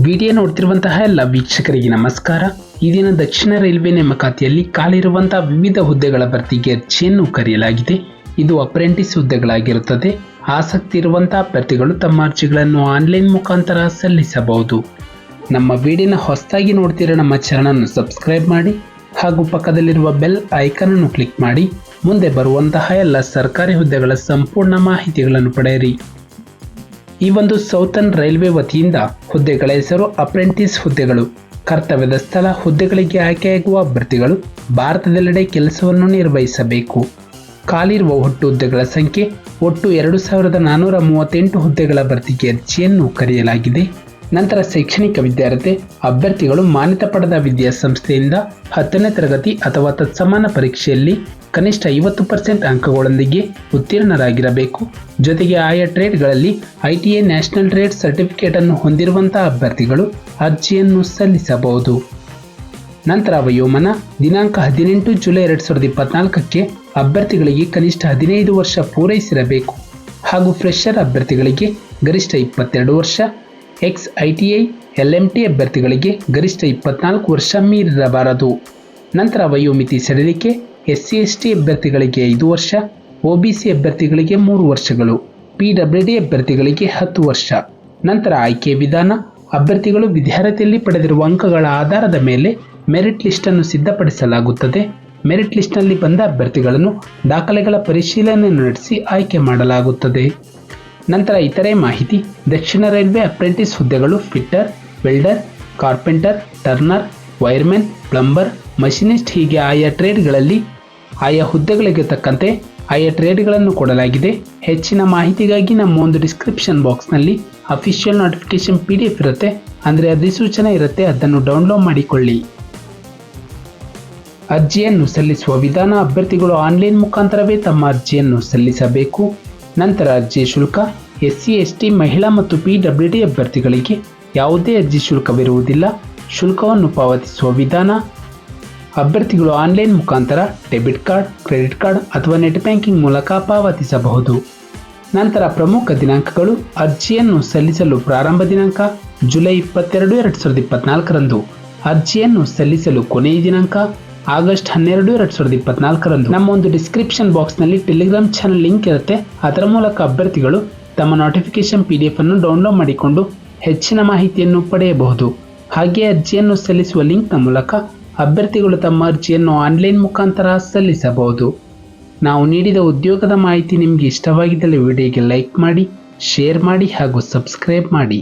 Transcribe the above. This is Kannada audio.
ವಿಡಿಯೋ ನೋಡ್ತಿರುವಂತಹ ಎಲ್ಲ ವೀಕ್ಷಕರಿಗೆ ನಮಸ್ಕಾರ. ಈ ದಿನ ದಕ್ಷಿಣ ರೈಲ್ವೆ ನೇಮಕಾತಿಯಲ್ಲಿ ಖಾಲಿರುವಂತಹ ವಿವಿಧ ಹುದ್ದೆಗಳ ಭರ್ತಿಗೆ ಅರ್ಜಿಯನ್ನು ಕರೆಯಲಾಗಿದೆ. ಇದು ಅಪ್ರೆಂಟಿಸ್ ಹುದ್ದೆಗಳಾಗಿರುತ್ತದೆ. ಆಸಕ್ತಿ ಇರುವಂತಹ ಅಭ್ಯರ್ಥಿಗಳು ತಮ್ಮ ಅರ್ಜಿಗಳನ್ನು ಆನ್ಲೈನ್ ಮುಖಾಂತರ ಸಲ್ಲಿಸಬಹುದು. ನಮ್ಮ ವಿಡಿಯೋನ ಹೊಸದಾಗಿ ನೋಡ್ತಿರೋ ನಮ್ಮ ಚಾನಲ್ ಸಬ್ಸ್ಕ್ರೈಬ್ ಮಾಡಿ ಹಾಗೂ ಪಕ್ಕದಲ್ಲಿರುವ ಬೆಲ್ ಐಕಾನ್ ಅನ್ನು ಕ್ಲಿಕ್ ಮಾಡಿ ಮುಂದೆ ಬರುವಂತಹ ಎಲ್ಲ ಸರ್ಕಾರಿ ಹುದ್ದೆಗಳ ಸಂಪೂರ್ಣ ಮಾಹಿತಿಗಳನ್ನು ಪಡೆಯಿರಿ. ಈ ಒಂದು ಸೌತರ್ನ್ ರೈಲ್ವೆ ವತಿಯಿಂದ ಹುದ್ದೆಗಳ ಹೆಸರು ಅಪ್ರೆಂಟಿಸ್ ಹುದ್ದೆಗಳು. ಕರ್ತವ್ಯದ ಸ್ಥಳ ಹುದ್ದೆಗಳಿಗೆ ಆಯ್ಕೆಯಾಗುವ ಅಭ್ಯರ್ಥಿಗಳು ಭಾರತದೆಲ್ಲೆಡೆ ಕೆಲಸವನ್ನು ನಿರ್ವಹಿಸಬೇಕು. ಖಾಲಿರುವ ಒಟ್ಟು ಹುದ್ದೆಗಳ ಸಂಖ್ಯೆ ಒಟ್ಟು 2438 ಹುದ್ದೆಗಳ ಭರ್ತಿಗೆ ಅರ್ಜಿಯನ್ನು ಕರೆಯಲಾಗಿದೆ. ನಂತರ ಶೈಕ್ಷಣಿಕ ವಿದ್ಯಾರ್ಹತೆ ಅಭ್ಯರ್ಥಿಗಳು ಮಾನ್ಯತೆ ಪಡೆದ ವಿದ್ಯಾಸಂಸ್ಥೆಯಿಂದ 10ನೇ ತರಗತಿ ಅಥವಾ ತತ್ಸಮಾನ ಪರೀಕ್ಷೆಯಲ್ಲಿ ಕನಿಷ್ಠ 50% ಅಂಕಗಳೊಂದಿಗೆ ಉತ್ತೀರ್ಣರಾಗಿರಬೇಕು. ಜೊತೆಗೆ ಆಯಾ ಟ್ರೇಡ್ಗಳಲ್ಲಿ ITA ನ್ಯಾಷನಲ್ ಟ್ರೇಡ್ ಸರ್ಟಿಫಿಕೇಟ್ ಅನ್ನು ಹೊಂದಿರುವಂತಹ ಅಭ್ಯರ್ಥಿಗಳು ಅರ್ಜಿಯನ್ನು ಸಲ್ಲಿಸಬಹುದು. ನಂತರ ವಯೋಮಾನ ದಿನಾಂಕ 18 ಜುಲೈ 2024ಕ್ಕೆ ಅಭ್ಯರ್ಥಿಗಳಿಗೆ ಕನಿಷ್ಠ 15 ವರ್ಷ ಪೂರೈಸಿರಬೇಕು ಹಾಗೂ ಫ್ರೆಷರ್ ಅಭ್ಯರ್ಥಿಗಳಿಗೆ ಗರಿಷ್ಠ 22 ವರ್ಷ, ex-ITI LMT ಅಭ್ಯರ್ಥಿಗಳಿಗೆ ಗರಿಷ್ಠ 24 ವರ್ಷ ಮೀರಿರಬಾರದು. ನಂತರ ವಯೋಮಿತಿ ಸಡಿಲಿಕೆ SC/ST ಅಭ್ಯರ್ಥಿಗಳಿಗೆ 5 ವರ್ಷ, OBC ಅಭ್ಯರ್ಥಿಗಳಿಗೆ 3 ವರ್ಷಗಳು, PWD ಅಭ್ಯರ್ಥಿಗಳಿಗೆ 10 ವರ್ಷ. ನಂತರ ಆಯ್ಕೆ ವಿಧಾನ ಅಭ್ಯರ್ಥಿಗಳು ವಿದ್ಯಾರ್ಥಿಯಲ್ಲಿ ಪಡೆದಿರುವ ಅಂಕಗಳ ಆಧಾರದ ಮೇಲೆ ಮೆರಿಟ್ ಲಿಸ್ಟ್ ಅನ್ನು ಸಿದ್ಧಪಡಿಸಲಾಗುತ್ತದೆ. ಮೆರಿಟ್ ಲಿಸ್ಟ್ನಲ್ಲಿ ಬಂದ ಅಭ್ಯರ್ಥಿಗಳನ್ನು ದಾಖಲೆಗಳ ಪರಿಶೀಲನೆಯನ್ನು ನಡೆಸಿ ಆಯ್ಕೆ ಮಾಡಲಾಗುತ್ತದೆ. ನಂತರ ಇತರೆ ಮಾಹಿತಿ ದಕ್ಷಿಣ ರೈಲ್ವೆ ಅಪ್ರೆಂಟಿಸ್ ಹುದ್ದೆಗಳು fitter, welder, carpenter, turner, wiremen, plumber, machinist ಹೀಗೆ ಆಯಾ ಟ್ರೇಡ್ಗಳಲ್ಲಿ ಆಯಾ ಹುದ್ದೆಗಳಿಗೆ ತಕ್ಕಂತೆ ಆಯಾ ಟ್ರೇಡ್ಗಳನ್ನು ಕೊಡಲಾಗಿದೆ. ಹೆಚ್ಚಿನ ಮಾಹಿತಿಗಾಗಿ ನಮ್ಮ ಒಂದು ಡಿಸ್ಕ್ರಿಪ್ಷನ್ ಬಾಕ್ಸ್ನಲ್ಲಿ ಅಫಿಷಿಯಲ್ ನೋಟಿಫಿಕೇಶನ್ PDF ಇರುತ್ತೆ, ಅಂದರೆ ಅಧಿಸೂಚನೆ ಇರುತ್ತೆ, ಅದನ್ನು ಡೌನ್ಲೋಡ್ ಮಾಡಿಕೊಳ್ಳಿ. ಅರ್ಜಿಯನ್ನು ಸಲ್ಲಿಸುವ ವಿಧಾನ ಅಭ್ಯರ್ಥಿಗಳು ಆನ್ಲೈನ್ ಮುಖಾಂತರವೇ ತಮ್ಮ ಅರ್ಜಿಯನ್ನು ಸಲ್ಲಿಸಬೇಕು. ನಂತರ ಅರ್ಜಿ ಶುಲ್ಕ SC/ST ಮಹಿಳಾ ಮತ್ತು PWD ಅಭ್ಯರ್ಥಿಗಳಿಗೆ ಯಾವುದೇ ಅರ್ಜಿ ಶುಲ್ಕವಿರುವುದಿಲ್ಲ. ಶುಲ್ಕವನ್ನು ಪಾವತಿಸುವ ವಿಧಾನ ಅಭ್ಯರ್ಥಿಗಳು ಆನ್ಲೈನ್ ಮುಖಾಂತರ ಡೆಬಿಟ್ ಕಾರ್ಡ್, ಕ್ರೆಡಿಟ್ ಕಾರ್ಡ್ ಅಥವಾ ನೆಟ್ ಬ್ಯಾಂಕಿಂಗ್ ಮೂಲಕ ಪಾವತಿಸಬಹುದು. ನಂತರ ಪ್ರಮುಖ ದಿನಾಂಕಗಳು ಅರ್ಜಿಯನ್ನು ಸಲ್ಲಿಸಲು ಪ್ರಾರಂಭ ದಿನಾಂಕ ಜುಲೈ 22, 2024ರಂದು. ಅರ್ಜಿಯನ್ನು ಸಲ್ಲಿಸಲು ಕೊನೆಯ ದಿನಾಂಕ ಆಗಸ್ಟ್ 12, 2024ರಂದು. ನಮ್ಮ ಒಂದು ಡಿಸ್ಕ್ರಿಪ್ಷನ್ ಬಾಕ್ಸ್ನಲ್ಲಿ ಟೆಲಿಗ್ರಾಮ್ ಚಾನಲ್ ಲಿಂಕ್ ಇರುತ್ತೆ, ಅದರ ಮೂಲಕ ಅಭ್ಯರ್ಥಿಗಳು ತಮ್ಮ ನೋಟಿಫಿಕೇಶನ್ PDF ಅನ್ನು ಡೌನ್ಲೋಡ್ ಮಾಡಿಕೊಂಡು ಹೆಚ್ಚಿನ ಮಾಹಿತಿಯನ್ನು ಪಡೆಯಬಹುದು. ಹಾಗೆ ಅರ್ಜಿಯನ್ನು ಸಲ್ಲಿಸುವ ಲಿಂಕ್ನ ಮೂಲಕ ಅಭ್ಯರ್ಥಿಗಳು ತಮ್ಮ ಅರ್ಜಿಯನ್ನು ಆನ್ಲೈನ್ ಮುಖಾಂತರ ಸಲ್ಲಿಸಬಹುದು. ನಾವು ನೀಡಿದ ಉದ್ಯೋಗದ ಮಾಹಿತಿ ನಿಮಗೆ ಇಷ್ಟವಾಗಿದ್ದಲ್ಲಿ ವಿಡಿಯೋಗೆ ಲೈಕ್ ಮಾಡಿ, ಶೇರ್ ಮಾಡಿ ಹಾಗೂ ಸಬ್ಸ್ಕ್ರೈಬ್ ಮಾಡಿ.